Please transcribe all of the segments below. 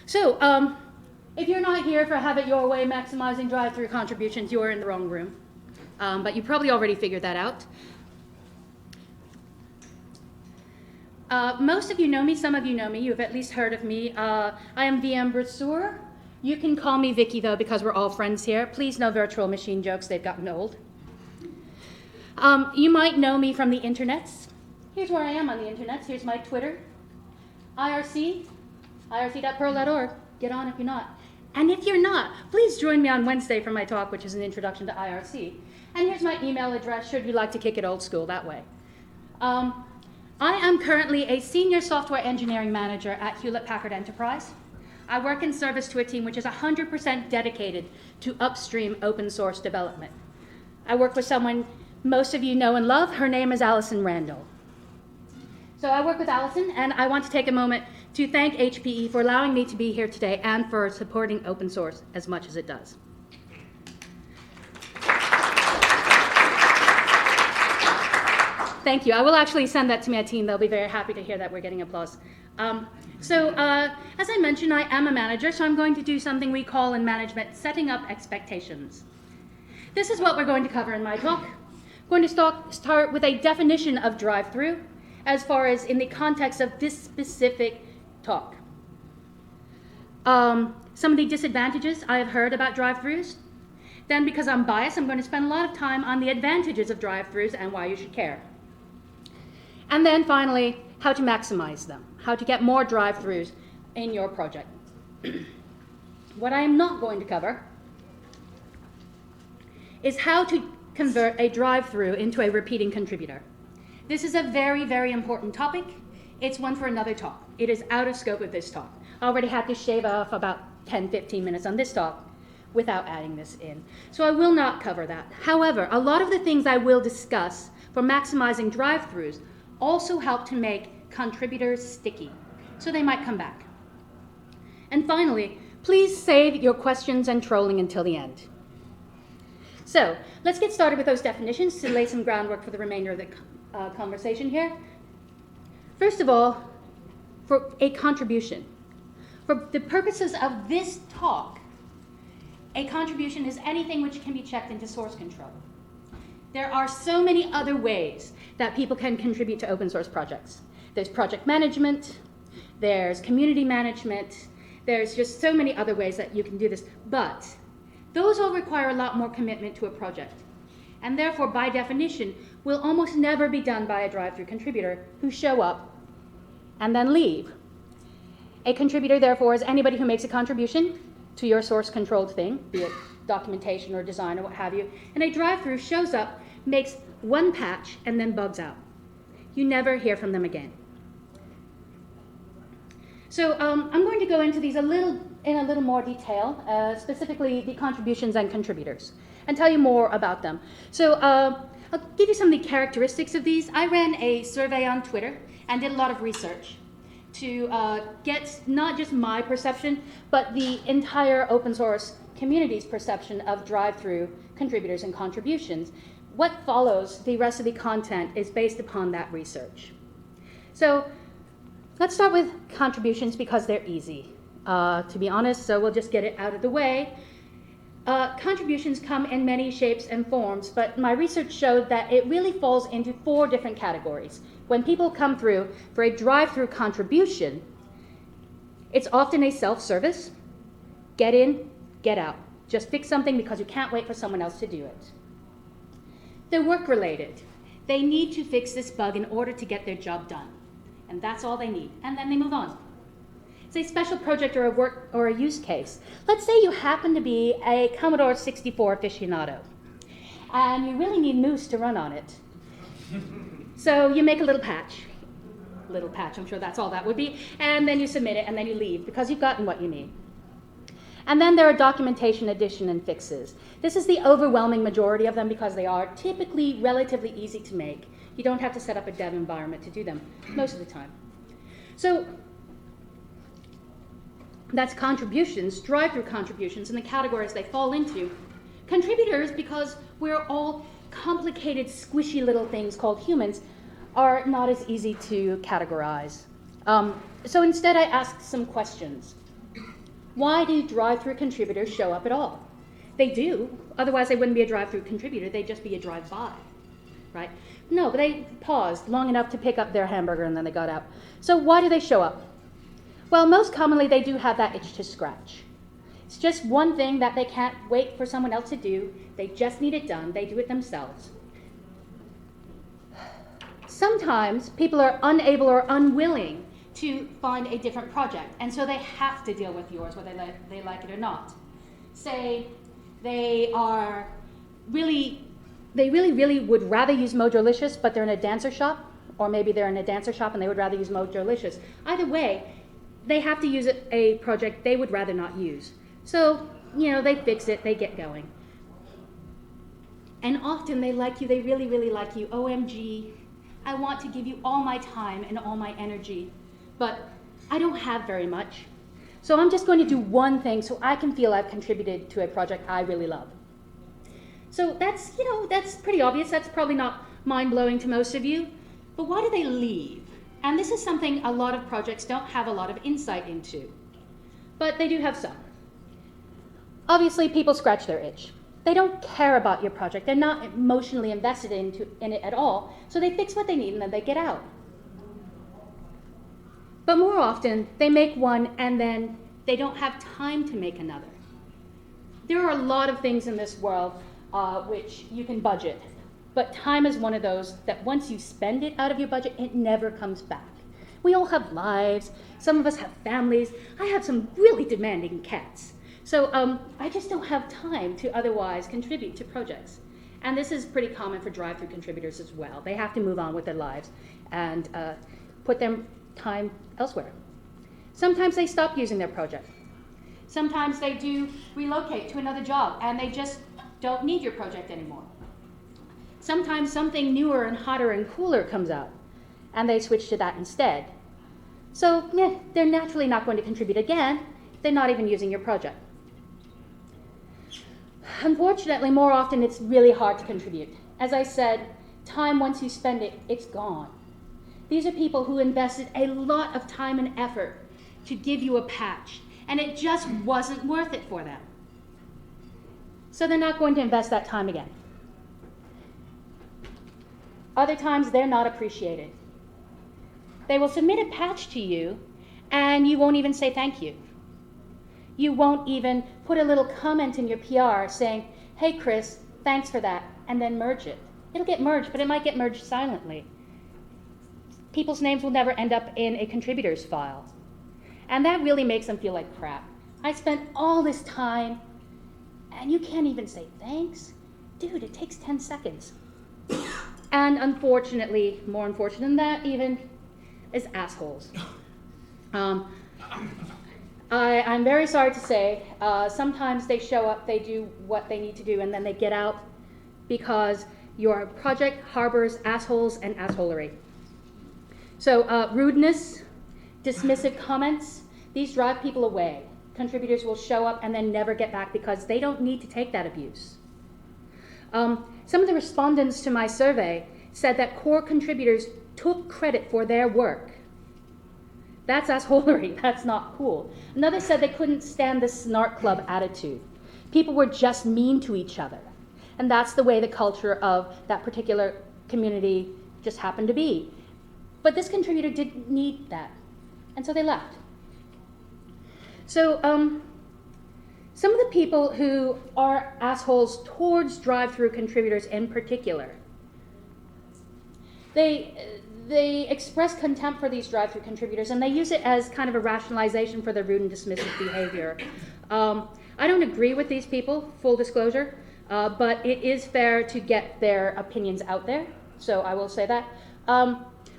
So, if you're not here for Have It Your Way maximizing drive-through contributions, you're in the wrong room. But you probably already figured that out. Most of you know me, some of you know me, you've at least heard of me. I am VM Brasseur. You can call me Vicky though, because we're all friends here. Please no virtual machine jokes, they've gotten old. You might know me from the internets. Here's where I am on the internets. Here's my Twitter. IRC, irc.perl.org. Get on if you're not. And if you're not, please join me on Wednesday for my talk, which is an introduction to IRC. And here's my email address, should you like to kick it old school that way. I am currently a senior software engineering manager at Hewlett-Packard Enterprise. I work in service to a team which is 100% dedicated to upstream open source development. I work with someone most of you know and love. Her name is Allison Randall. So I work with Allison, and I want to take a moment to thank HPE for allowing me to be here today and for supporting open source as much as it does. Thank you. I will actually send that to my team. They'll be very happy to hear that we're getting applause. As I mentioned, I am a manager, so I'm going to do something we call in management setting up expectations. This is what we're going to cover in my talk. I'm going to start with a definition of drive-through as far as in the context of this specific talk. Some of the disadvantages I have heard about drive-throughs. Then, because I'm biased, I'm going to spend a lot of time on the advantages of drive-throughs and why you should care. And then finally, how to maximize them, how to get more drive-throughs in your project. What I am not going to cover is how to convert a drive-through into a repeating contributor. This is a very, very important topic. It's one for another talk. It is out of scope of this talk. I already had to shave off about 10, 15 minutes on this talk without adding this in. So I will not cover that. However, a lot of the things I will discuss for maximizing drive-throughs also help to make contributors sticky, so they might come back. And finally, please save your questions and trolling until the end. So let's get started with those definitions to lay some groundwork for the remainder of the conversation here. First of all, for a contribution. For the purposes of this talk, a contribution is anything which can be checked into source control. There are so many other ways that people can contribute to open source projects. There's project management, there's community management, there's just so many other ways that you can do this, but those all require a lot more commitment to a project, and therefore, by definition, will almost never be done by a drive-through contributor who show up and then leave. A contributor, therefore, is anybody who makes a contribution to your source-controlled thing, be it documentation or design or what have you, and a drive-through shows up, makes one patch, and then bugs out. You never hear from them again. So I'm going to go into these in a little more detail, specifically the contributions and contributors, and tell you more about them. So I'll give you some of the characteristics of these. I ran a survey on Twitter and did a lot of research to get not just my perception, but the entire open source community's perception of drive-through contributors and contributions. What follows, the rest of the content, is based upon that research. So let's start with contributions because they're easy, to be honest, so we'll just get it out of the way. Contributions come in many shapes and forms, but my research showed that it really falls into 4 different categories. When people come through for a drive-through contribution, it's often a self-service, get in, get out. Just fix something because you can't wait for someone else to do it. They're work-related. They need to fix this bug in order to get their job done. And that's all they need. And then they move on. It's a special project or a work or a use case. Let's say you happen to be a Commodore 64 aficionado, and you really need Moose to run on it. So you make a little patch, I'm sure that's all that would be, and then you submit it, and then you leave because you've gotten what you need. And then there are documentation, addition, and fixes. This is the overwhelming majority of them because they are typically relatively easy to make. You don't have to set up a dev environment to do them most of the time. So that's contributions, drive-through contributions, and the categories they fall into. Contributors, because we're all complicated, squishy little things called humans, are not as easy to categorize. So instead I asked some questions. Why do drive-through contributors show up at all? They do, otherwise they wouldn't be a drive-through contributor, they'd just be a drive-by, right? No, but they paused long enough to pick up their hamburger and then they got out. So why do they show up? Well, most commonly they do have that itch to scratch. It's just one thing that they can't wait for someone else to do. They just need it done. They do it themselves. Sometimes people are unable or unwilling to find a different project, and so they have to deal with yours, whether they like it or not. Say they really would rather use Mojolicious, but they're in a dancer shop, or maybe they're in a dancer shop and they would rather use Mojolicious. Either way, they have to use a project they would rather not use. So, they fix it, they get going. And often they like you, they really, really like you. OMG, I want to give you all my time and all my energy, but I don't have very much. So I'm just going to do one thing so I can feel I've contributed to a project I really love. So that's pretty obvious. That's probably not mind-blowing to most of you. But why do they leave? And this is something a lot of projects don't have a lot of insight into. But they do have some. Obviously, people scratch their itch. They don't care about your project. They're not emotionally invested in it at all. So they fix what they need and then they get out. But more often, they make one and then they don't have time to make another. There are a lot of things in this world which you can budget. But time is one of those that once you spend it out of your budget, it never comes back. We all have lives. Some of us have families. I have some really demanding cats. So I just don't have time to otherwise contribute to projects. And this is pretty common for drive-through contributors as well. They have to move on with their lives and put their time elsewhere. Sometimes they stop using their project. Sometimes they do relocate to another job and they just don't need your project anymore. Sometimes something newer and hotter and cooler comes out and they switch to that instead. So they're naturally not going to contribute again. They're not even using your project. Unfortunately, more often it's really hard to contribute. As I said, time, once you spend it, it's gone. These are people who invested a lot of time and effort to give you a patch, and it just wasn't worth it for them. So they're not going to invest that time again. Other times, they're not appreciated. They will submit a patch to you, and you won't even say thank you. You won't even put a little comment in your PR saying, hey, Chris, thanks for that, and then merge it. It'll get merged, but it might get merged silently. People's names will never end up in a contributors file. And that really makes them feel like crap. I spent all this time, and you can't even say thanks? Dude, it takes 10 seconds. And unfortunately, more unfortunate than that even, is assholes. I'm very sorry to say, sometimes they show up, they do what they need to do, and then they get out because your project harbors assholes and assholery. So rudeness, dismissive comments, these drive people away. Contributors will show up and then never get back because they don't need to take that abuse. Some of the respondents to my survey said that core contributors took credit for their work. That's assholery. That's not cool. Another said they couldn't stand the snark club attitude. People were just mean to each other. And that's the way the culture of that particular community just happened to be. But this contributor didn't need that. And so they left. So some of the people who are assholes towards drive-through contributors in particular, they express contempt for these drive-through contributors, and they use it as kind of a rationalization for their rude and dismissive behavior. I don't agree with these people, full disclosure, but it is fair to get their opinions out there, so I will say that.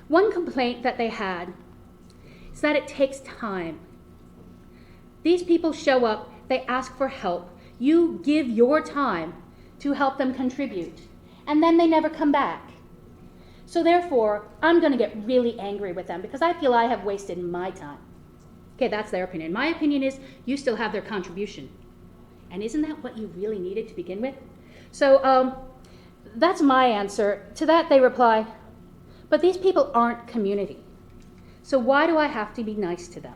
One complaint that they had is that it takes time. These people show up, they ask for help, you give your time to help them contribute, and then they never come back. So therefore, I'm going to get really angry with them because I feel I have wasted my time. Okay, that's their opinion. My opinion is you still have their contribution. And isn't that what you really needed to begin with? So that's my answer. To that they reply, but these people aren't community. So why do I have to be nice to them?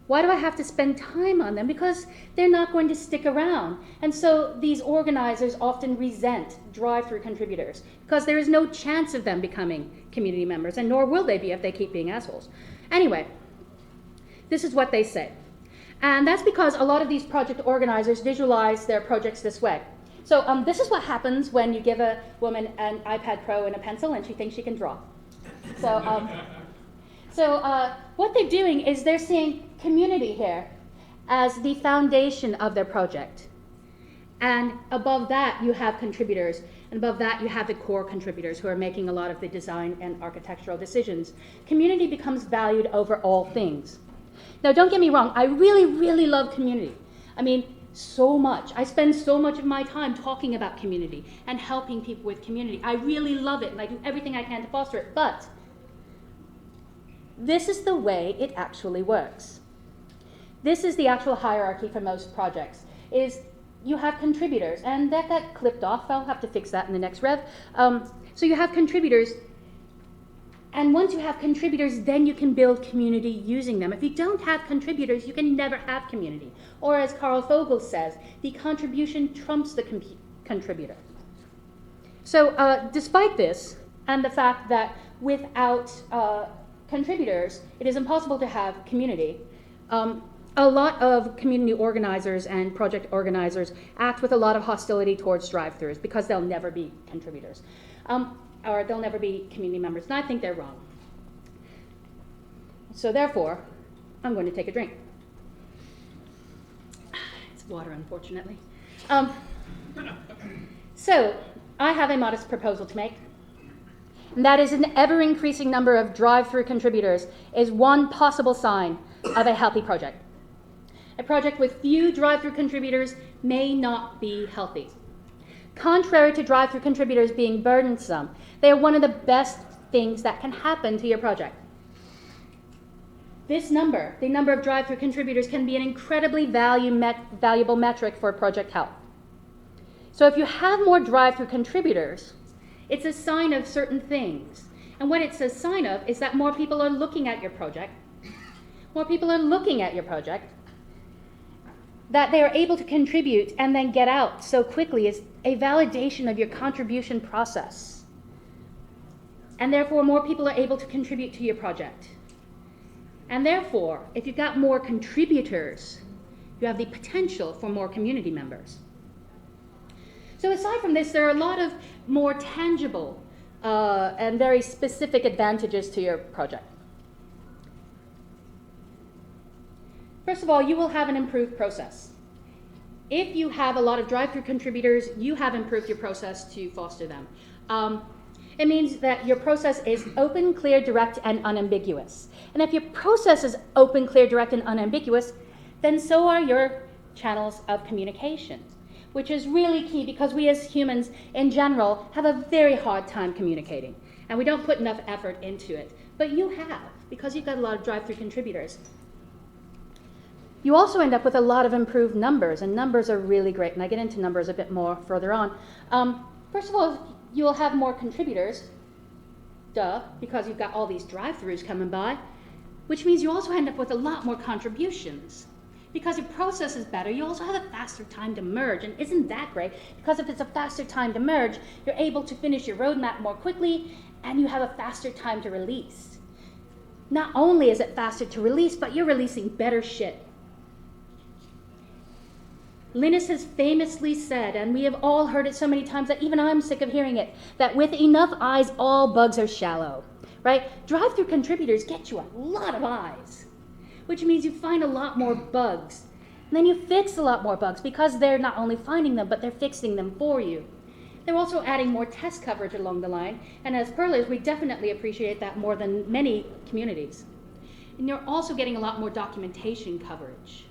Why do I have to spend time on them? Because they're not going to stick around. And so these organizers often resent drive-through contributors because there is no chance of them becoming community members, and nor will they be if they keep being assholes. Anyway, this is what they say. And that's because a lot of these project organizers visualize their projects this way. So this is what happens when you give a woman an iPad Pro and a pencil and she thinks she can draw. So what they're doing is they're seeing community here as the foundation of their project. And above that, you have contributors. And above that, you have the core contributors who are making a lot of the design and architectural decisions. Community becomes valued over all things. Now, don't get me wrong. I really, really love community. I mean, so much. I spend so much of my time talking about community and helping people with community. I really love it, and I do everything I can to foster it. But this is the way it actually works. This is the actual hierarchy for most projects, is you have contributors, and that got clipped off. I'll have to fix that in the next rev. So you have contributors, and once you have contributors, then you can build community using them. If you don't have contributors, you can never have community. Or as Carl Fogel says, the contribution trumps the contributor. So despite this, and the fact that without contributors, it is impossible to have community, a lot of community organizers and project organizers act with a lot of hostility towards drive-thrus because they'll never be contributors. Or they'll never be community members, and I think they're wrong. So therefore, I'm going to take a drink. It's water, unfortunately. So I have a modest proposal to make, and that is an ever-increasing number of drive-through contributors is one possible sign of a healthy project. A project with few drive-through contributors may not be healthy. Contrary to drive-through contributors being burdensome, they are one of the best things that can happen to your project. This number, the number of drive-through contributors, can be an incredibly valuable metric for project health. So if you have more drive-through contributors, it's a sign of certain things. And what it's a sign of is that more people are looking at your project. More people are looking at your project. That they are able to contribute and then get out so quickly is a validation of your contribution process. And therefore, more people are able to contribute to your project. And therefore, if you've got more contributors, you have the potential for more community members. So aside from this, there are a lot of more tangible and very specific advantages to your project. First of all, you will have an improved process. If you have a lot of drive-through contributors, you have improved your process to foster them. It means that your process is open, clear, direct, and unambiguous. And if your process is open, clear, direct, and unambiguous, then so are your channels of communication, which is really key because we as humans in general have a very hard time communicating, and we don't put enough effort into it. But you have, because you've got a lot of drive-through contributors. You also end up with a lot of improved numbers, and numbers are really great, and I get into numbers a bit more further on. First of all, you will have more contributors, because you've got all these drive-thrus coming by, which means you also end up with a lot more contributions. Because your process is better, you also have a faster time to merge, and isn't that great? Because if it's a faster time to merge, you're able to finish your roadmap more quickly, and you have a faster time to release. Not only is it faster to release, but you're releasing better shit. Linus has famously said, and we have all heard it so many times that even I'm sick of hearing it, that with enough eyes, all bugs are shallow, right? Drive-through contributors get you a lot of eyes, which means you find a lot more bugs. And then you fix a lot more bugs because they're not only finding them, but they're fixing them for you. They're also adding more test coverage along the line, and as Perlers, we definitely appreciate that more than many communities. And you're also getting a lot more documentation coverage.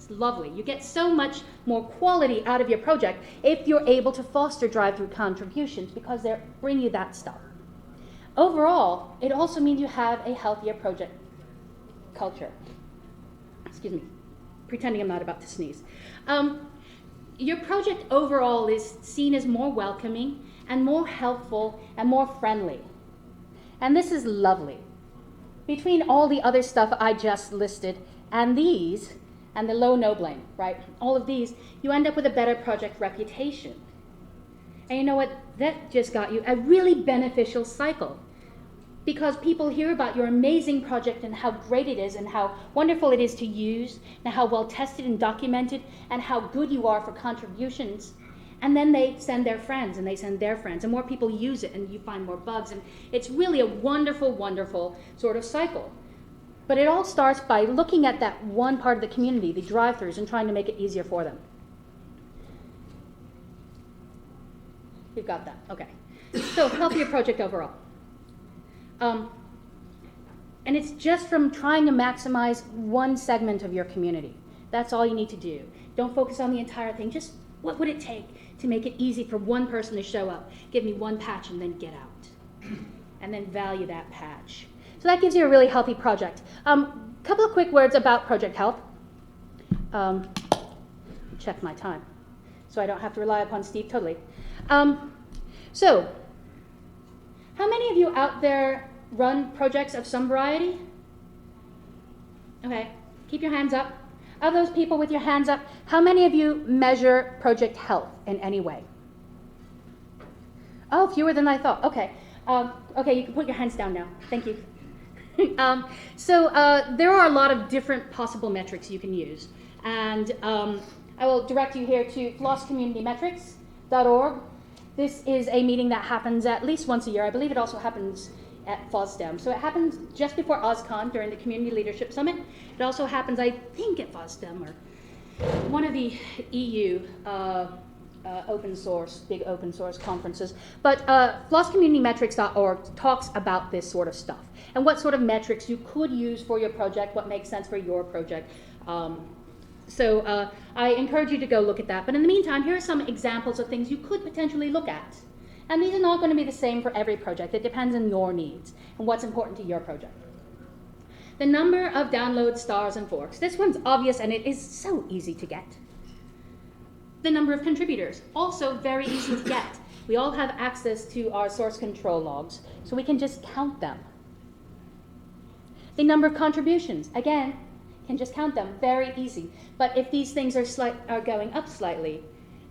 Lovely. You get so much more quality out of your project if you're able to foster drive-through contributions because they bring you that stuff. Overall, it also means you have a healthier project culture. Excuse me, pretending I'm not about to sneeze. Your project overall is seen as more welcoming and more helpful and more friendly. And this is lovely. Between all the other stuff I just listed, and these, and the low no blame, right? All of these, you end up with a better project reputation. And you know what? That just got you a really beneficial cycle. Because people hear about your amazing project and how great it is and how wonderful it is to use and how well tested and documented and how good you are for contributions. And then they send their friends and they send their friends and more people use it and you find more bugs. And it's really a wonderful, wonderful sort of cycle. But it all starts by looking at that one part of the community, the drive-thrus, and trying to make it easier for them. You've got that, okay. So healthier project overall. And it's just from trying to maximize one segment of your community. That's all you need to do. Don't focus on the entire thing. Just what would it take to make it easy for one person to show up, give me one patch, and then get out. And then value that patch. So that gives you a really healthy project. Couple of quick words about project health. Check my time, so I don't have to rely upon Steve totally. So, how many of you out there run projects of some variety? Okay, keep your hands up. Of those people with your hands up, how many of you measure project health in any way? Oh, fewer than I thought. Okay, okay, you can put your hands down now. Thank you. So there are a lot of different possible metrics you can use. And I will direct you here to flosscommunitymetrics.org. This is a meeting that happens at least once a year. I believe it also happens at FOSDEM. So it happens just before OSCON during the Community Leadership Summit. It also happens, I think, at FOSDEM or one of the EU big open source conferences. But flosscommunitymetrics.org talks about this sort of stuff and what sort of metrics you could use for your project, what makes sense for your project. So I encourage you to go look at that. But in the meantime, here are some examples of things you could potentially look at. And these are not going to be the same for every project. It depends on your needs and what's important to your project. The number of downloads, stars, and forks. This one's obvious and it is so easy to get. The number of contributors, also very easy to get. We all have access to our source control logs, so we can just count them. The number of contributions, again, can just count them, very easy. But if these things are going up slightly,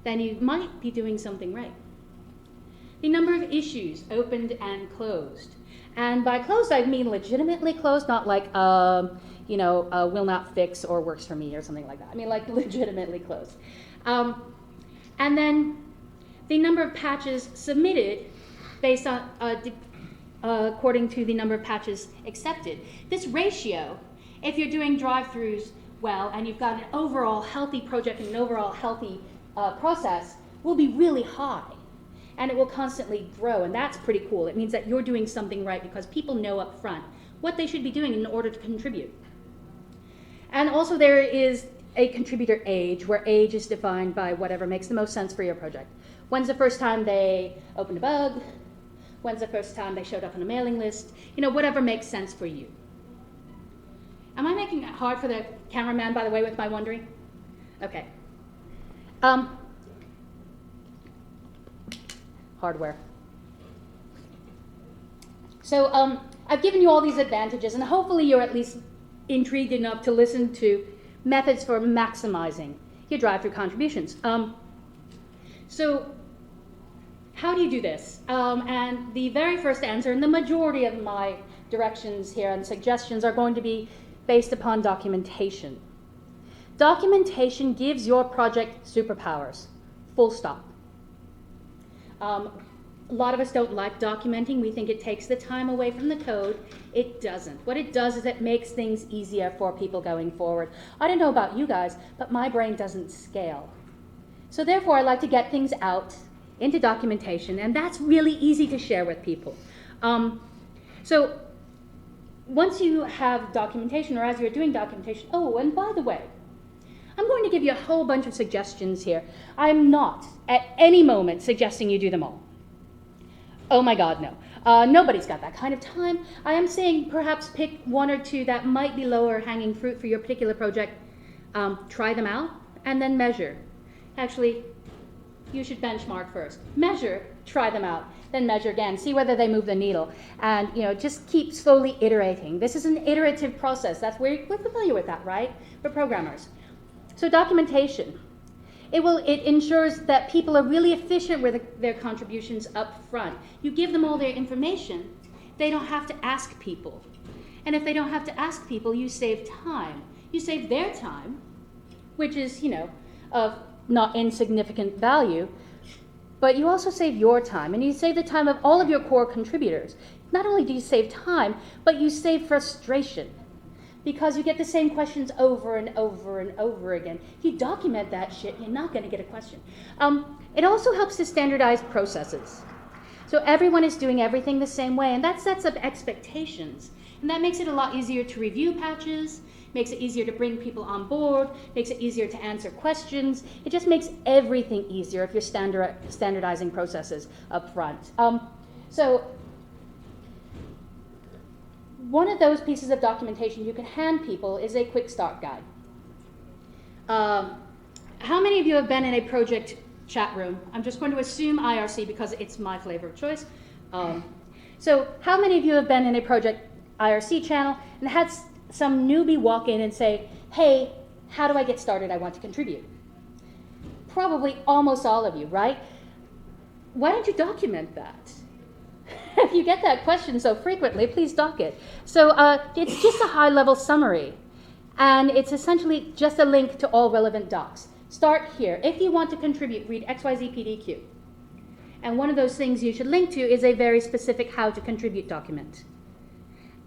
then you might be doing something right. The number of issues opened and closed. And by closed, I mean legitimately closed, not like, will not fix or works for me or something like that. I mean like legitimately closed. And then the number of patches submitted based on, according to the number of patches accepted. This ratio, if you're doing drive-thrus well and you've got an overall healthy project and an overall healthy process, will be really high. And it will constantly grow, and that's pretty cool. It means that you're doing something right because people know up front what they should be doing in order to contribute. And also there is a contributor age, where age is defined by whatever makes the most sense for your project. When's the first time they opened a bug? When's the first time they showed up on a mailing list? Whatever makes sense for you. Am I making it hard for the cameraman, by the way, with my wondering? Okay. Hardware. So I've given you all these advantages, and hopefully you're at least intrigued enough to listen to methods for maximizing your drive-thru contributions. So how do you do this? And the very first answer, and the majority of my directions here and suggestions are going to be based upon documentation. Documentation gives your project superpowers, full stop. A lot of us don't like documenting. We think it takes the time away from the code. It doesn't. What it does is it makes things easier for people going forward. I don't know about you guys, but my brain doesn't scale. So therefore, I like to get things out into documentation, and that's really easy to share with people. So once you have documentation, or as you're doing documentation, oh, and by the way, I'm going to give you a whole bunch of suggestions here. I'm not at any moment suggesting you do them all. Oh my God, no. Nobody's got that kind of time. I am saying perhaps pick one or two that might be lower hanging fruit for your particular project. Try them out and then measure. Actually, you should benchmark first. Measure, try them out, then measure again, see whether they move the needle, and just keep slowly iterating. This is an iterative process. We're familiar with that, right? We're programmers. So documentation. It ensures that people are really efficient with their contributions up front. You give them all their information. They don't have to ask people. And if they don't have to ask people, you save time. You save their time, which is, of not insignificant value, but you also save your time, and you save the time of all of your core contributors. Not only do you save time, but you save frustration, because you get the same questions over and over and over again. If you document that shit, you're not going to get a question. It also helps to standardize processes. So everyone is doing everything the same way, and that sets up expectations. And that makes it a lot easier to review patches, makes it easier to bring people on board, makes it easier to answer questions. It just makes everything easier if you're standardizing processes up front. So one of those pieces of documentation you can hand people is a quick start guide. How many of you have been in a project chat room? I'm just going to assume IRC because it's my flavor of choice. So how many of you have been in a project IRC channel and had some newbie walk in and say, hey, how do I get started? I want to contribute. Probably almost all of you, right? Why don't you document that? If you get that question so frequently, please doc it. So it's just a high-level summary, and it's essentially just a link to all relevant docs. Start here. If you want to contribute, read XYZ PDQ. And one of those things you should link to is a very specific how to contribute document.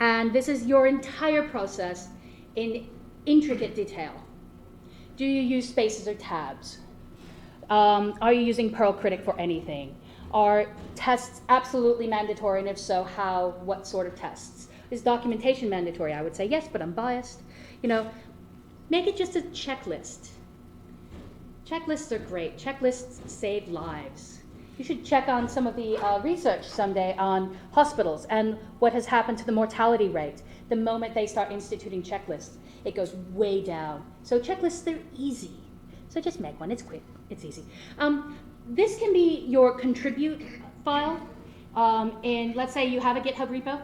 And this is your entire process in intricate detail. Do you use spaces or tabs? Are you using Perl Critic for anything? Are tests absolutely mandatory, and if so, how, what sort of tests? Is documentation mandatory? I would say yes, but I'm biased. Make it just a checklist. Checklists are great. Checklists save lives. You should check on some of the research someday on hospitals and what has happened to the mortality rate the moment they start instituting checklists. It goes way down. So checklists, they're easy. So just make one. It's quick. It's easy. This can be your contribute file. Let's say you have a GitHub repo.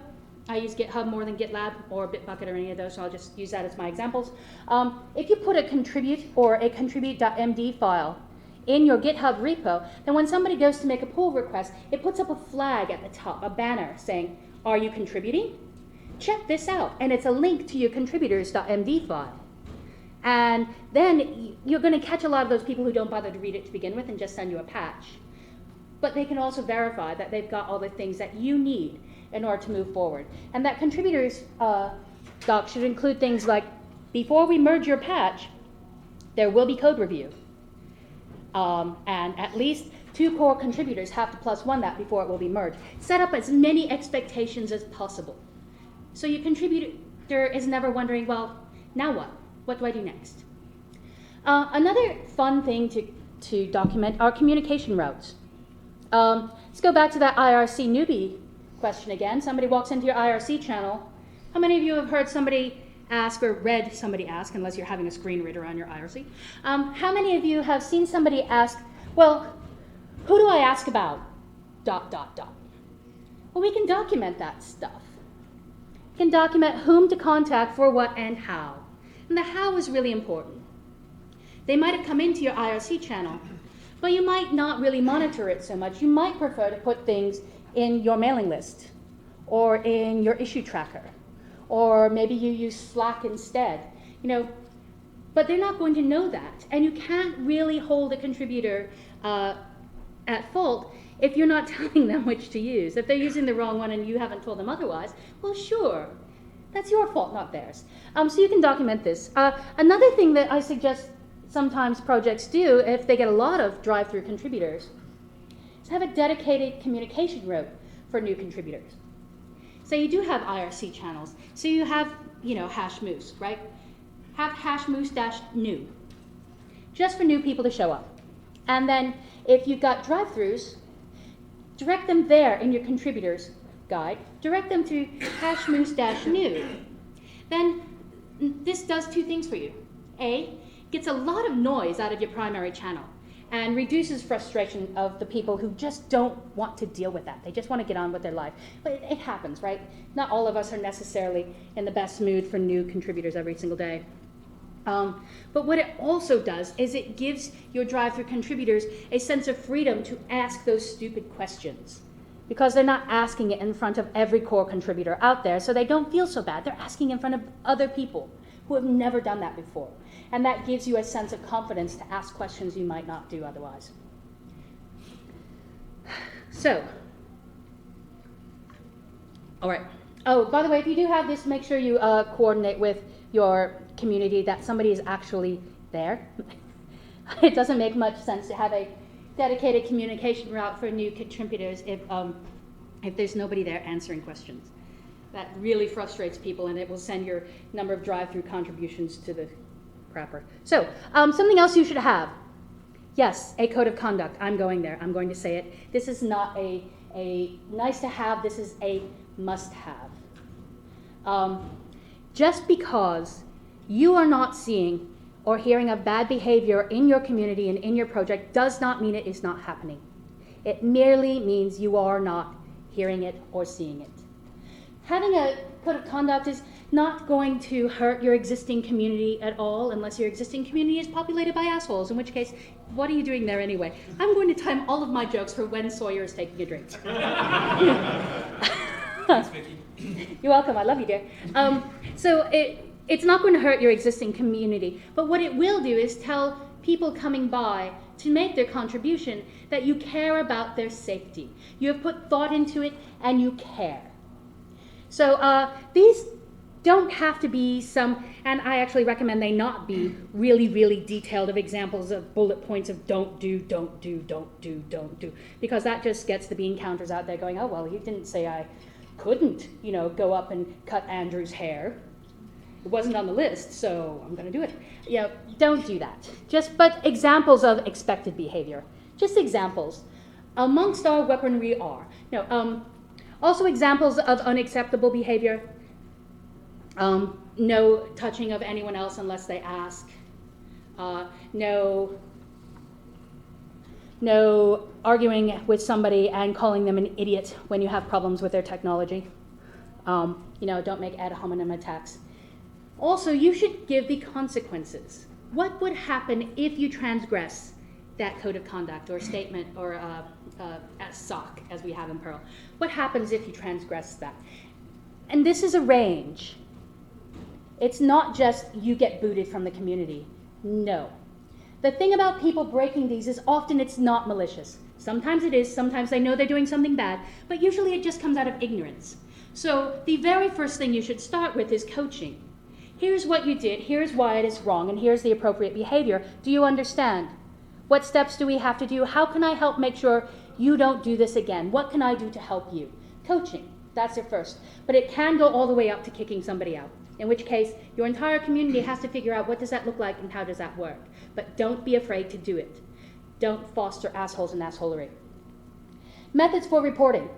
I use GitHub more than GitLab or Bitbucket or any of those, so I'll just use that as my examples. If you put a contribute or a contribute.md file in your GitHub repo, then when somebody goes to make a pull request, it puts up a flag at the top, a banner saying, are you contributing? Check this out. And it's a link to your contributors.md file. And then you're going to catch a lot of those people who don't bother to read it to begin with and just send you a patch. But they can also verify that they've got all the things that you need in order to move forward. And that contributors doc should include things like, before we merge your patch, there will be code review. And at least 2 core contributors have to +1 that before it will be merged. Set up as many expectations as possible. So your contributor is never wondering, well, now what? What do I do next? Another fun thing to document are communication routes. Let's go back to that IRC newbie question again. Somebody walks into your IRC channel. How many of you have heard somebody ask or read somebody ask, unless you're having a screen reader on your IRC? How many of you have seen somebody ask, well, who do I ask about? ... Well, we can document that stuff. We can document whom to contact for what and how. And the how is really important. They might have come into your IRC channel, but you might not really monitor it so much. You might prefer to put things in your mailing list or in your issue tracker, or maybe you use Slack instead. But they're not going to know that. And you can't really hold a contributor at fault if you're not telling them which to use. If they're using the wrong one and you haven't told them otherwise, well, sure. That's your fault, not theirs. So you can document this. Another thing that I suggest sometimes projects do, if they get a lot of Drive-Thru contributors, is have a dedicated communication route for new contributors. So you do have IRC channels. So you have, #moose, right? Have #moose-new, just for new people to show up. And then if you've got drive-thrus, direct them there in your contributors guide. Direct them to #moose-new. Then this does 2 things for you. A, gets a lot of noise out of your primary channel. and reduces frustration of the people who just don't want to deal with that. They just want to get on with their life. But it happens, right? Not all of us are necessarily in the best mood for new contributors every single day. But what it also does is it gives your Drive-Thru contributors a sense of freedom to ask those stupid questions, because they're not asking it in front of every core contributor out there, so they don't feel so bad. They're asking in front of other people who have never done that before. And that gives you a sense of confidence to ask questions you might not do otherwise. So, all right. Oh, by the way, if you do have this, make sure you coordinate with your community that somebody is actually there. It doesn't make much sense to have a dedicated communication route for new contributors if there's nobody there answering questions. That really frustrates people, and it will send your number of Drive-Thru contributions to the crapper. So, something else you should have. Yes, a code of conduct. I'm going there. I'm going to say it. This is not a nice to have. This is a must have. Just because you are not seeing or hearing of bad behavior in your community and in your project does not mean it is not happening. It merely means you are not hearing it or seeing it. Having a code of conduct is not going to hurt your existing community at all, unless your existing community is populated by assholes, in which case, what are you doing there anyway? I'm going to time all of my jokes for when Sawyer is taking a drink. Thanks, Vicky. You're welcome. I love you, dear. So it's not going to hurt your existing community, but what it will do is tell people coming by to make their contribution that you care about their safety. You have put thought into it, and you care. So these don't have to be some, and I actually recommend they not be really, really detailed of examples of bullet points of don't do, don't do, don't do, don't do, because that just gets the bean counters out there going, oh, well, you didn't say I couldn't, go up and cut Andrew's hair. It wasn't on the list, so I'm going to do it. Don't do that. But examples of expected behavior. Just examples. Amongst our weaponry are. Also examples of unacceptable behavior. No touching of anyone else unless they ask. No arguing with somebody and calling them an idiot when you have problems with their technology. Don't make ad hominem attacks. Also, you should give the consequences. What would happen if you transgress that code of conduct or statement or a SOC, as we have in Perl? What happens if you transgress that? And this is a range. It's not just you get booted from the community. No. The thing about people breaking these is often it's not malicious. Sometimes it is, sometimes they know they're doing something bad, but usually it just comes out of ignorance. So the very first thing you should start with is coaching. Here's what you did, here's why it is wrong, and here's the appropriate behavior. Do you understand? What steps do we have to do? How can I help make sure you don't do this again? What can I do to help you? Coaching, that's your first. But it can go all the way up to kicking somebody out, in which case your entire community has to figure out what does that look like and how does that work. But don't be afraid to do it. Don't foster assholes and assholery. Methods for reporting.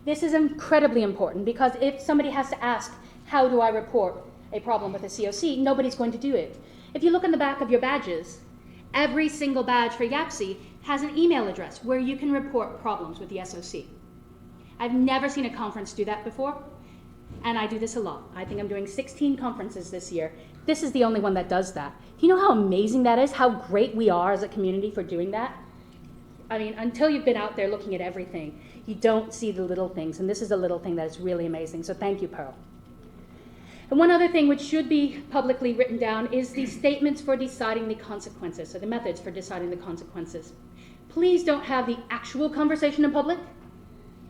This is incredibly important because if somebody has to ask, how do I report a problem with a COC, nobody's going to do it. If you look in the back of your badges, every single badge for YAPC has an email address where you can report problems with the SOC. I've never seen a conference do that before, and I do this a lot. I think I'm doing 16 conferences this year. This is the only one that does that. Do you know how amazing that is? How great we are as a community for doing that? I mean, until you've been out there looking at everything, you don't see the little things, and this is a little thing that is really amazing, so thank you, Perl. And one other thing which should be publicly written down is the statements for deciding the consequences, so the methods for deciding the consequences. Please don't have the actual conversation in public.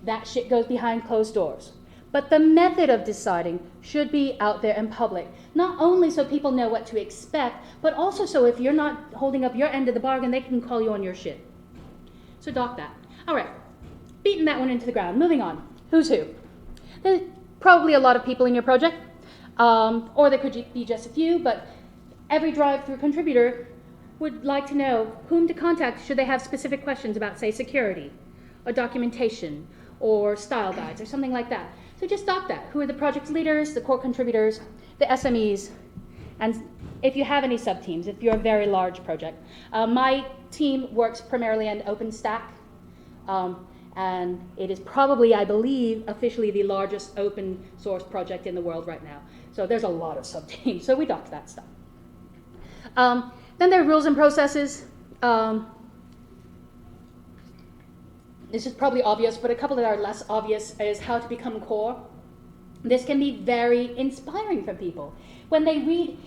That shit goes behind closed doors. But the method of deciding should be out there in public, not only so people know what to expect, but also so if you're not holding up your end of the bargain, they can call you on your shit. So dock that. All right, beating that one into the ground. Moving on. Who's who? There's probably a lot of people in your project. Or there could be just a few, but every Drive-Thru contributor would like to know whom to contact should they have specific questions about, say, security, or documentation, or style guides, or something like that. So just dock that. Who are the project leaders, the core contributors, the SMEs, And if you have any sub-teams, if you're a very large project, my team works primarily on OpenStack, and it is probably, I believe, officially the largest open source project in the world right now. So there's a lot of sub-teams, so we dock that stuff. Then there are rules and processes. This is probably obvious, but a couple that are less obvious is how to become core. This can be very inspiring for people. When they read,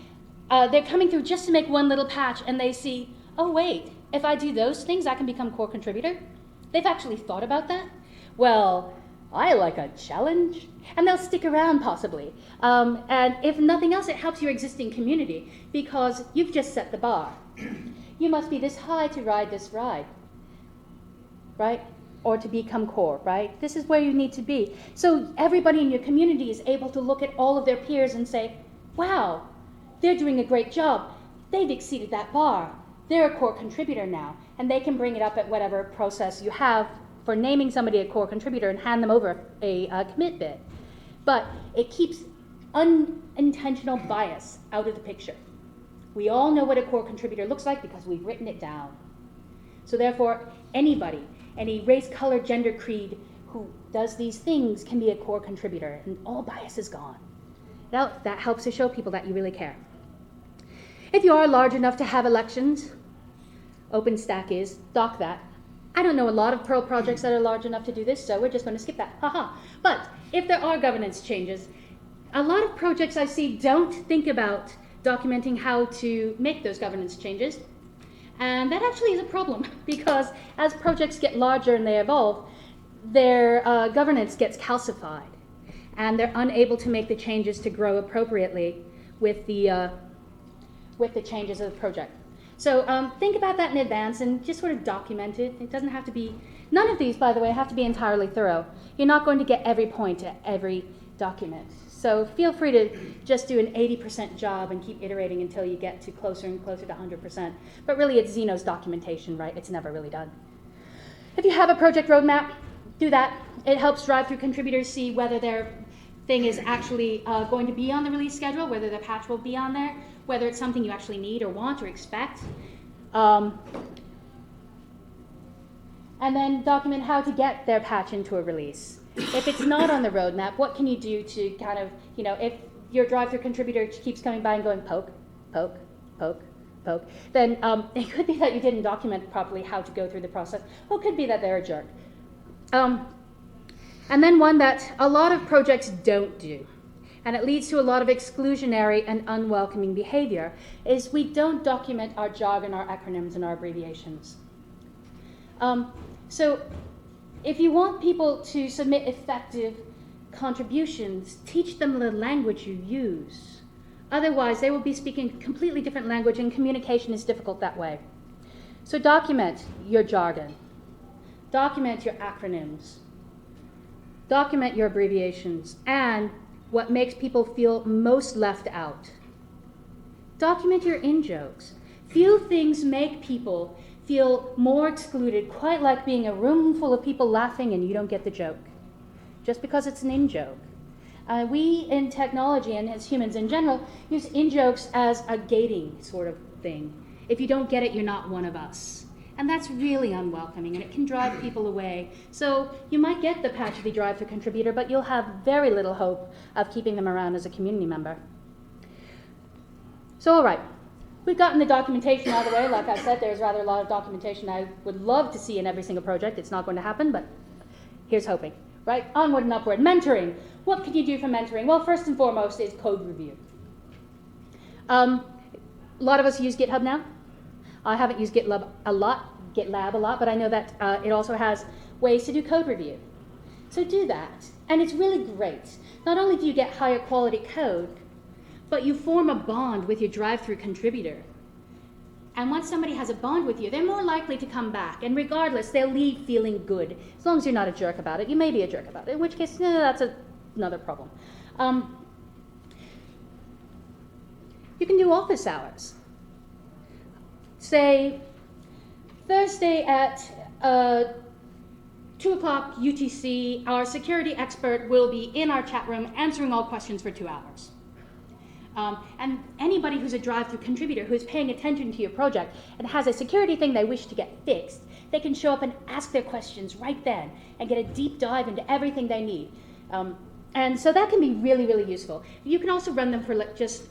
they're coming through just to make one little patch and they see, oh wait, if I do those things, I can become core contributor. They've actually thought about that. Well, I like a challenge. And they'll stick around possibly. And if nothing else, it helps your existing community because you've just set the bar. You must be this high to ride this ride, right? Or to become core, right? This is where you need to be. So everybody in your community is able to look at all of their peers and say, wow, they're doing a great job. They've exceeded that bar. They're a core contributor now. And they can bring it up at whatever process you have for naming somebody a core contributor and hand them over a commit bit. But it keeps unintentional bias out of the picture. We all know what a core contributor looks like because we've written it down. So therefore, anybody, any race, color, gender, creed who does these things can be a core contributor, and all bias is gone. Now, that helps to show people that you really care. If you are large enough to have elections, OpenStack is, dock that. I don't know a lot of Perl projects that are large enough to do this, so we're just going to skip that. Haha. But if there are governance changes, a lot of projects I see don't think about documenting how to make those governance changes. And that actually is a problem because as projects get larger and they evolve, their governance gets calcified and they're unable to make the changes to grow appropriately with the changes of the project. So think about that in advance and just sort of document it. It doesn't have to be, none of these, by the way, have to be entirely thorough. You're not going to get every point at every document. So feel free to just do an 80% job and keep iterating until you get to closer and closer to 100%. But really, it's Zeno's documentation, right? It's never really done. If you have a project roadmap, do that. It helps Drive-Thru contributors see whether their thing is actually going to be on the release schedule, whether the patch will be on there, whether it's something you actually need or want or expect. And then document how to get their patch into a release. If it's not on the roadmap, what can you do to kind of, if your Drive-Thru contributor keeps coming by and going poke, poke, poke, poke, then it could be that you didn't document properly how to go through the process. Or it could be that they're a jerk. And then one that a lot of projects don't do, and it leads to a lot of exclusionary and unwelcoming behavior, is we don't document our jargon, our acronyms, and our abbreviations. So if you want people to submit effective contributions, teach them the language you use. Otherwise, they will be speaking a completely different language, and communication is difficult that way. So document your jargon. Document your acronyms. Document your abbreviations and what makes people feel most left out. Document your in-jokes. Few things make people feel more excluded, quite like being a room full of people laughing and you don't get the joke, just because it's an in-joke. We in technology and as humans in general use in-jokes as a gating sort of thing. If you don't get it, you're not one of us. And that's really unwelcoming and it can drive people away. So you might get the patch of the Drive-Thru contributor, but you'll have very little hope of keeping them around as a community member. So all right. We've gotten the documentation out of the way. Like I said, there's rather a lot of documentation I would love to see in every single project. It's not going to happen, but here's hoping. Right? Onward and upward. Mentoring. What can you do for mentoring? Well, first and foremost is code review. A lot of us use GitHub now. I haven't used GitLab a lot, but I know that it also has ways to do code review. So do that. And it's really great. Not only do you get higher quality code, but you form a bond with your Drive-Thru contributor. And once somebody has a bond with you, they're more likely to come back. And regardless, they'll leave feeling good. As long as you're not a jerk about it. You may be a jerk about it, in which case, that's another problem. You can do office hours. Say, Thursday at 2 o'clock UTC, our security expert will be in our chat room answering all questions for 2 hours. And anybody who's a Drive-Thru contributor who's paying attention to your project and has a security thing they wish to get fixed, they can show up and ask their questions right then and get a deep dive into everything they need. And so that can be really, really useful. You can also run them for just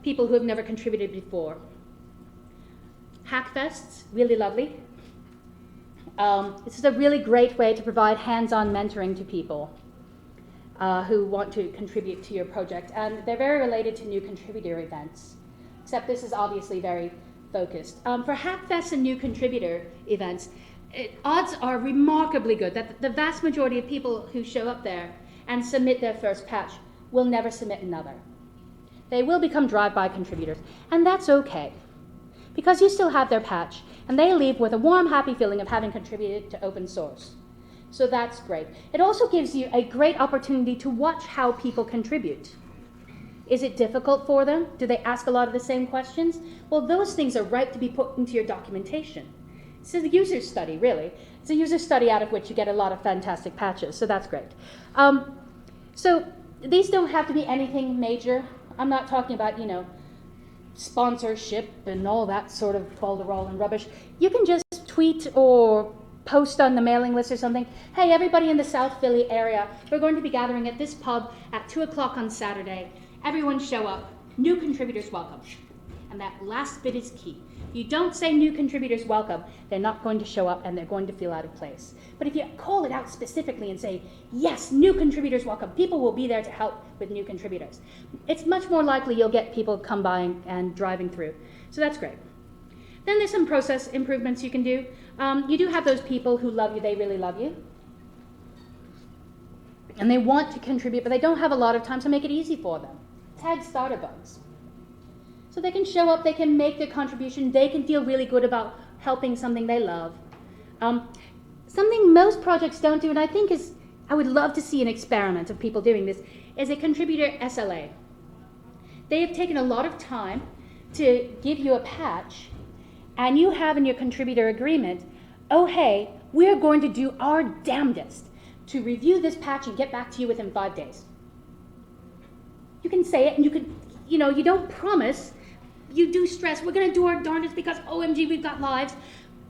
people who have never contributed before. Hackfests, really lovely. This is a really great way to provide hands-on mentoring to people who want to contribute to your project. And they're very related to new contributor events, except this is obviously very focused. For Hackfests and new contributor events, odds are remarkably good that the vast majority of people who show up there and submit their first patch will never submit another. They will become drive-by contributors, and that's okay, because you still have their patch, and they leave with a warm, happy feeling of having contributed to open source. So that's great. It also gives you a great opportunity to watch how people contribute. Is it difficult for them? Do they ask a lot of the same questions? Well, those things are ripe to be put into your documentation. This is a user study, really. It's a user study out of which you get a lot of fantastic patches, so that's great. So these don't have to be anything major. I'm not talking about, sponsorship and all that sort of folderol and rubbish. You can just tweet or post on the mailing list or something. Hey, everybody in the South Philly area, we're going to be gathering at this pub at 2 o'clock on Saturday. Everyone show up. New contributors welcome. And that last bit is key. If you don't say new contributors welcome, they're not going to show up and they're going to feel out of place. But if you call it out specifically and say, yes, new contributors welcome, people will be there to help with new contributors. It's much more likely you'll get people come by and driving through. So that's great. Then there's some process improvements you can do. You do have those people who love you, they really love you. And they want to contribute, but they don't have a lot of time, so make it easy for them. Tag starter bugs. So they can show up, they can make their contribution, they can feel really good about helping something they love. Something most projects don't do, and I would love to see an experiment of people doing this, is a contributor SLA. They have taken a lot of time to give you a patch, and you have in your contributor agreement, oh hey, we're going to do our damnedest to review this patch and get back to you within 5 days. You can say it, and you don't promise. You do stress, we're going to do our darndest because OMG, we've got lives.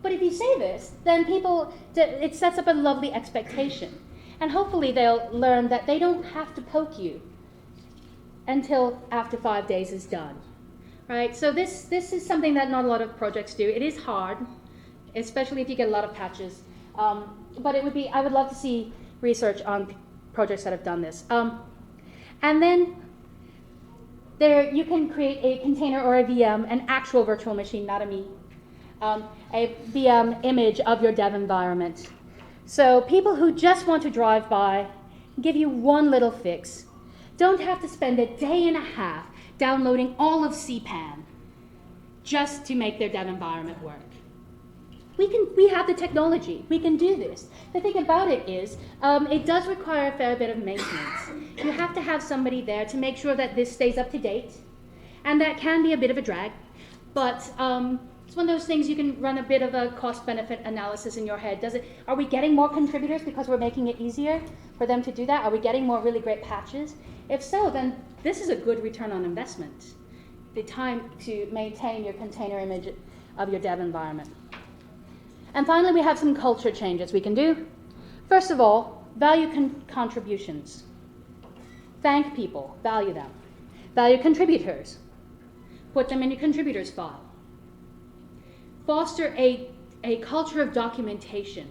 But if you say this, then it sets up a lovely expectation. And hopefully they'll learn that they don't have to poke you until after 5 days is done. Right? So this is something that not a lot of projects do. It is hard, especially if you get a lot of patches. But I would love to see research on projects that have done this. And then you can create a container or a VM, an actual virtual machine, not a me, a VM image of your dev environment. So people who just want to drive by, give you one little fix, don't have to spend a day and a half downloading all of CPAN just to make their dev environment work. We have the technology. We can do this. The thing about it is, it does require a fair bit of maintenance. You have to have somebody there to make sure that this stays up to date, and that can be a bit of a drag, but it's one of those things you can run a bit of a cost-benefit analysis in your head. Are we getting more contributors because we're making it easier for them to do that? Are we getting more really great patches? If so, then this is a good return on investment, the time to maintain your container image of your dev environment. And finally, we have some culture changes we can do. First of all, value contributions. Thank people, value them. Value contributors. Put them in your contributors file. Foster a culture of documentation.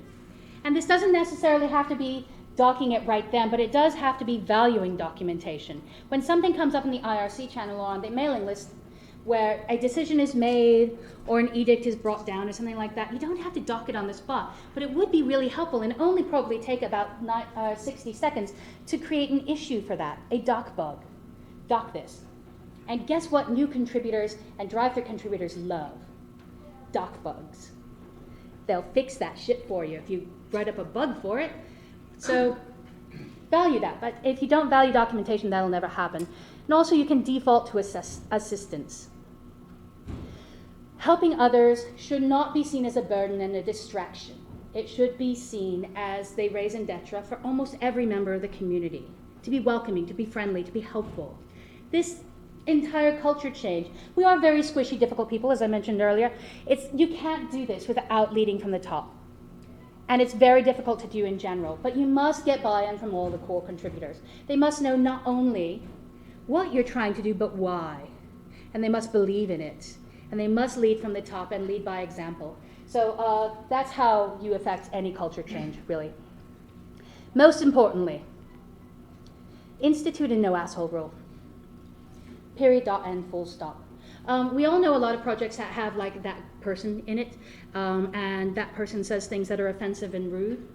And this doesn't necessarily have to be docking it right then, but it does have to be valuing documentation. When something comes up in the IRC channel or on the mailing list where a decision is made or an edict is brought down or something like that, you don't have to dock it on the spot, but it would be really helpful and only probably take about 60 seconds to create an issue for that, a dock bug. Dock this. And guess what new contributors and Drive-Thru contributors love? Dock bugs. They'll fix that shit for you if you write up a bug for it. So value that, but if you don't value documentation, that'll never happen. And also you can default to assistance. Helping others should not be seen as a burden and a distraction. It should be seen as the raison d'etre for almost every member of the community, to be welcoming, to be friendly, to be helpful. This entire culture change. We are very squishy, difficult people, as I mentioned earlier. You can't do this without leading from the top. And it's very difficult to do in general. But you must get buy-in from all the core contributors. They must know not only what you're trying to do, but why. And they must believe in it. And they must lead from the top and lead by example. So that's how you affect any culture change, really. Most importantly, institute a no asshole rule. Period, dot, end, full stop. We all know a lot of projects that have like that person in it, and that person says things that are offensive and rude.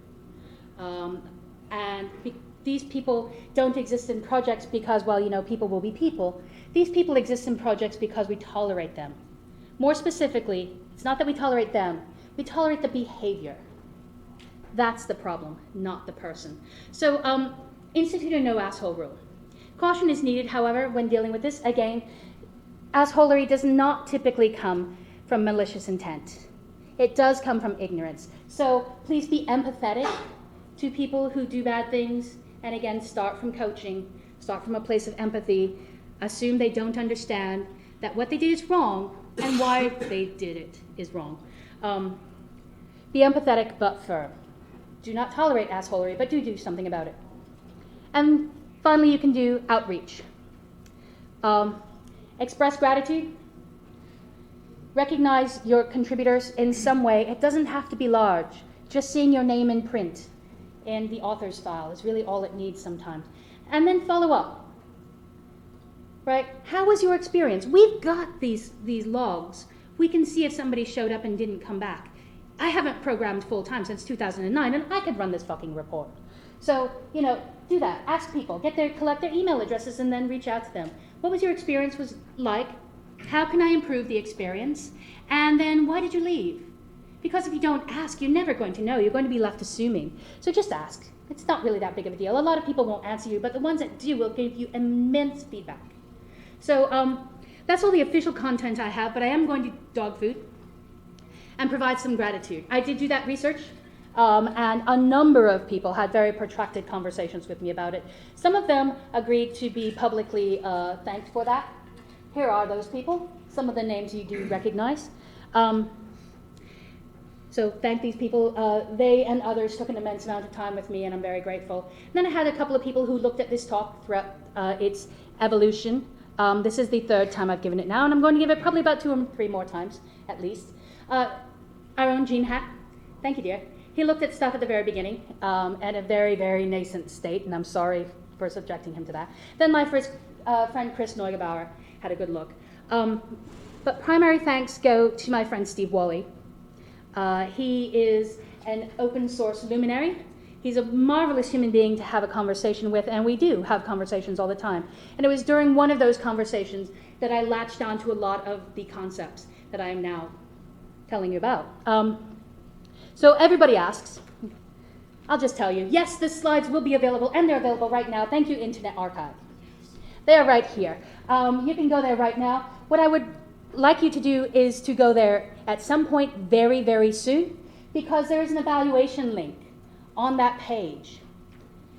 These people don't exist in projects because, well, you know, people will be people. These people exist in projects because we tolerate them. More specifically, it's not that we tolerate them, we tolerate the behavior. That's the problem, not the person. So, institute a no asshole rule. Caution is needed, however, when dealing with this. Again, assholery does not typically come from malicious intent. It does come from ignorance. So please be empathetic to people who do bad things. And again, start from coaching, start from a place of empathy. Assume they don't understand that what they did is wrong and why they did it is wrong. Be empathetic but firm. Do not tolerate assholery, but do something about it. And finally, you can do outreach. Express gratitude. Recognize your contributors in some way. It doesn't have to be large. Just seeing your name in print in the author's file is really all it needs sometimes. And then follow up. Right? How was your experience? We've got these logs. We can see if somebody showed up and didn't come back. I haven't programmed full-time since 2009, and I could run this fucking report. So, you know, do that. Ask people. Collect their email addresses and then reach out to them. What was your experience like? How can I improve the experience? And then why did you leave? Because if you don't ask, you're never going to know. You're going to be left assuming. So just ask. It's not really that big of a deal. A lot of people won't answer you, but the ones that do will give you immense feedback. So that's all the official content I have, but I am going to dog food and provide some gratitude. I did do that research, and a number of people had very protracted conversations with me about it. Some of them agreed to be publicly thanked for that. Here are those people. Some of the names you do recognize. So thank these people. They and others took an immense amount of time with me, and I'm very grateful. And then I had a couple of people who looked at this talk throughout its evolution. This is the third time I've given it now, and I'm going to give it probably about 2 or 3 more times, at least. Our own Gene Hat. Thank you, dear. He looked at stuff at the very beginning, at a very, very nascent state, and I'm sorry for subjecting him to that. Then my first friend, Chris Neugebauer, had a good look. But primary thanks go to my friend Steve Wally. He is an open source luminary. He's a marvelous human being to have a conversation with, and we do have conversations all the time. And it was during one of those conversations that I latched onto a lot of the concepts that I am now telling you about. So everybody asks, I'll just tell you, yes, the slides will be available, and they're available right now. Thank you, Internet Archive. They are right here. You can go there right now. What I would like you to do is to go there at some point very, very soon, because there is an evaluation link on that page.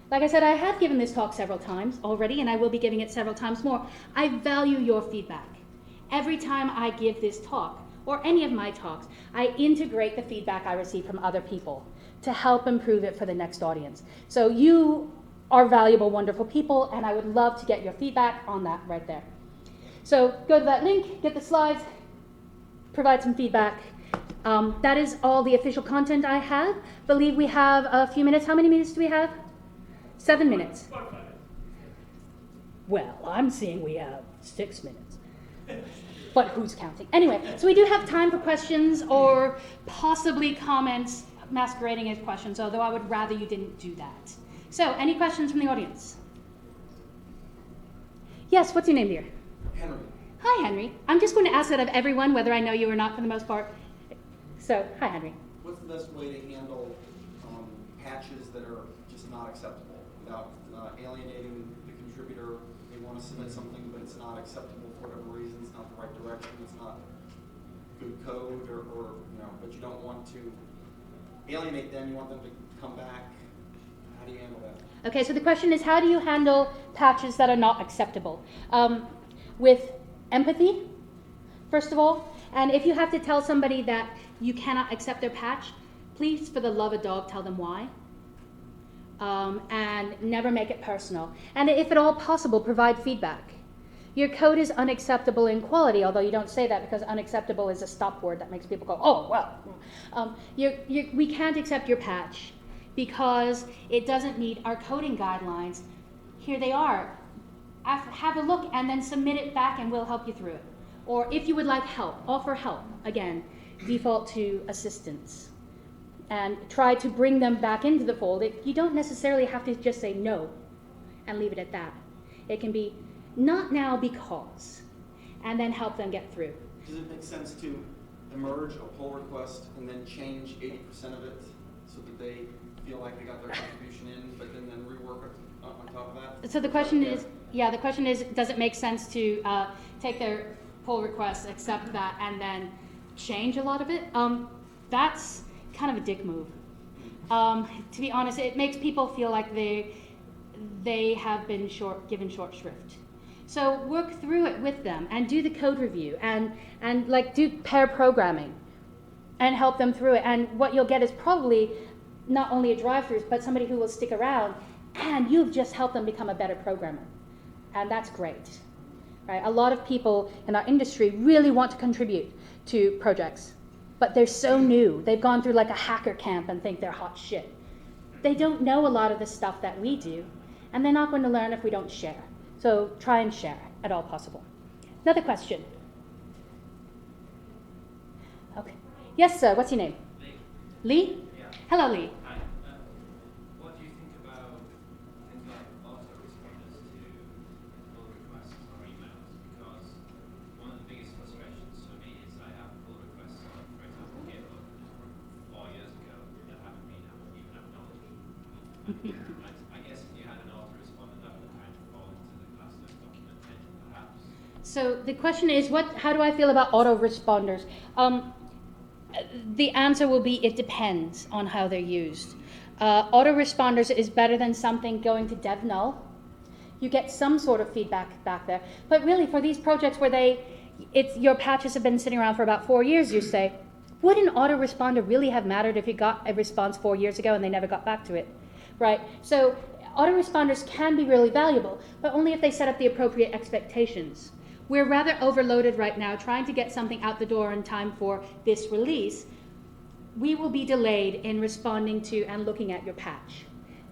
Like I said, I have given this talk several times already, and I will be giving it several times more. I value your feedback. Every time I give this talk, or any of my talks, I integrate the feedback I receive from other people to help improve it for the next audience. So you are valuable, wonderful people, and I would love to get your feedback on that right there. So go to that link, get the slides, provide some feedback. That is all the official content I have. Believe we have a few minutes. How many minutes do we have? 7 minutes. Well, I'm seeing we have 6 minutes. But who's counting? Anyway, so we do have time for questions or possibly comments masquerading as questions, although I would rather you didn't do that. So, any questions from the audience? Yes, what's your name, dear? Henry. Hi, Henry. I'm just going to ask that of everyone, whether I know you or not for the most part. So, hi, Henry. What's the best way to handle patches that are just not acceptable without alienating the contributor? They want to submit something, but it's not acceptable for whatever reason. It's not the right direction. It's not good code, or but you don't want to alienate them. You want them to come back. How do you handle that? Okay, so the question is, how do you handle patches that are not acceptable? with empathy, first of all. And if you have to tell somebody that you cannot accept their patch, please, for the love of dog, tell them why. And never make it personal. And if at all possible, provide feedback. Your code is unacceptable in quality, although you don't say that because unacceptable is a stop word that makes people go, oh, well. We can't accept your patch because it doesn't meet our coding guidelines. Here they are. Have a look and then submit it back and we'll help you through it. Or if you would like help, offer help. Again, default to assistance. And try to bring them back into the fold. You don't necessarily have to just say no and leave it at that. It can be not now because, and then help them get through. Does it make sense to emerge a pull request and then change 80% of it so that they feel like they got their contribution in, but then rework it on top of that? So the question is, the question is, does it make sense to take their pull request, accept that, and then change a lot of it? That's kind of a dick move. To be honest, it makes people feel like they have been given short shrift. So work through it with them and do the code review and like do pair programming and help them through it. And what you'll get is probably not only a drive-through, but somebody who will stick around, and you've just helped them become a better programmer. And that's great. Right? A lot of people in our industry really want to contribute to projects, but they're so new. They've gone through like a hacker camp and think they're hot shit. They don't know a lot of the stuff that we do, and they're not going to learn if we don't share. So try and share at all possible. Another question. Okay. Yes, sir. What's your name? Lee. Lee? Yeah. Hello, Lee. Hi. What do you think about things like autoresponders to pull requests or emails? Because one of the biggest frustrations for me is I have pull requests on, for example, GitHub from 4 years ago that haven't been even acknowledged. I guess if you had an autoresponder, that would kind of fall into the class of documentation, perhaps. So the question is, how do I feel about autoresponders? The answer will be it depends on how they're used. Autoresponders is better than something going to dev null. You get some sort of feedback back there. But really, for these projects where your patches have been sitting around for about 4 years, you say, would an autoresponder really have mattered if you got a response 4 years ago and they never got back to it? Right? So autoresponders can be really valuable, but only if they set up the appropriate expectations. We're rather overloaded right now trying to get something out the door in time for this release. We will be delayed in responding to and looking at your patch.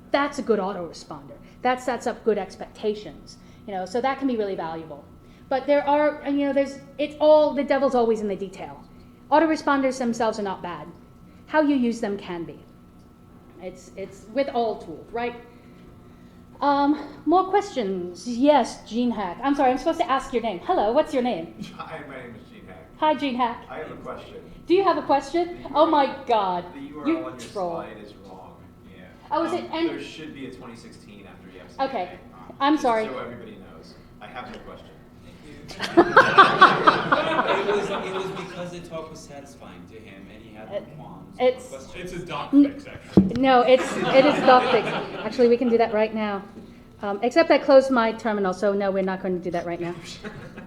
That's a good autoresponder. That sets up good expectations. So that can be really valuable. But there are, the devil's always in the detail. Autoresponders themselves are not bad. How you use them can be. It's with all tools, right? More questions? Yes, Gene Hack. I'm sorry, I'm supposed to ask your name. Hello, what's your name? Hi, my name is Gene Hack. Hi, Gene Hack. I have a question. Do you have a question? Oh my God. The URL You on your troll. slide is wrong. Yeah. Oh, is it? And there should be a 2016 after the FCA. Okay. I'm sorry. So everybody knows. I have no question. It was because the talk was satisfying to him and he had no qualms. It's a doc fix, actually. No, it is doc fix. Actually, we can do that right now. Except I closed my terminal, so no, we're not going to do that right now.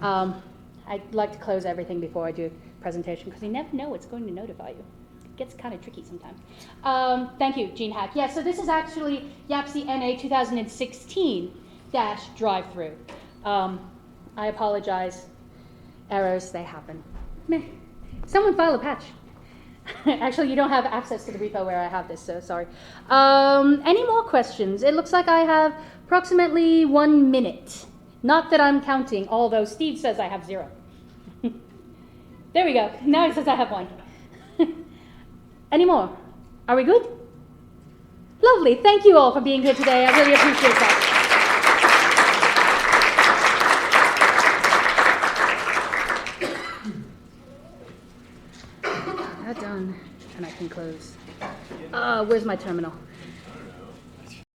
I like to close everything before I do a presentation because you never know what's going to notify you. It gets kind of tricky sometimes. Thank you, Gene Hack. Yeah, so this is actually YAPC NA 2016-Drive-Thru. I apologize. Errors, they happen. Meh. Someone file a patch. Actually, you don't have access to the repo where I have this, so sorry. Any more questions? It looks like I have approximately 1 minute. Not that I'm counting, although Steve says I have 0. There we go. Now he says I have 1. Any more? Are we good? Lovely. Thank you all for being here today. I really appreciate that. Done, and I can close. Where's my terminal?